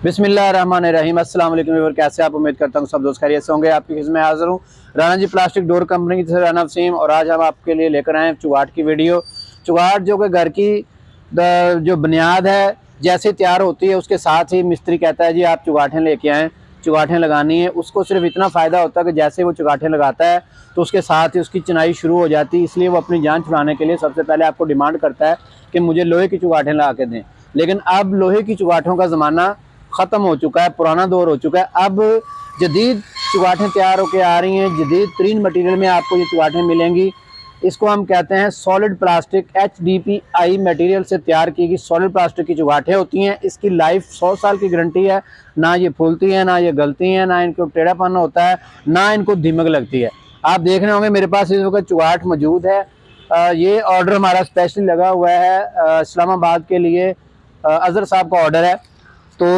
बिस्मिल्लाहिर्रहमानिर्रहीम। अस्सलाम वालेकुम व्यूअर, कैसे आप? उम्मीद करता हूँ सब दोस्त खैरियत से होंगे। आपकी खिदमत में हाजिर हूँ राना जी प्लास्टिक डोर कंपनी की तरफ से राना वसीम। और आज हम आपके लिए लेकर आए हैं चुगाट की वीडियो। चुगाट जो कि घर की जो बुनियाद है जैसे तैयार होती है, उसके साथ ही मिस्त्री कहता है जी आप चुगाटें लेके आएँ, चुगाटें लगानी है। उसको सिर्फ इतना फ़ायदा होता है कि जैसे वो चुगाटें लगाता है तो उसके साथ ही उसकी चिनाई शुरू हो जाती है। इसलिए वो अपनी जान छुड़ाने के लिए सबसे पहले आपको डिमांड करता है कि मुझे लोहे की चुगाटें ला के दें। लेकिन अब लोहे की चुगाटों का ज़माना ख़त्म हो चुका है, पुराना दौर हो चुका है। अब जदीद चुगाटें तैयार होकर आ रही हैं, जदीद तरीन मटीरियल में आपको ये चुगाटें मिलेंगी। इसको हम कहते हैं सॉलिड प्लास्टिक, HDPE मटेरियल से तैयार की गई सॉलिड प्लास्टिक की चुगाटें होती हैं। इसकी लाइफ 100 साल की गारंटी है। ना ये फूलती हैं, ना ये गलती हैं, ना इनको टेढ़ापन होता है, ना इनको दीमक लगती है। आप देख रहे होंगे मेरे पास इस वक्त चुगाट मौजूद है। ये ऑर्डर हमारा स्पेशली लगा हुआ है इस्लामाबाद के लिए। अजहर साहब का ऑर्डर है।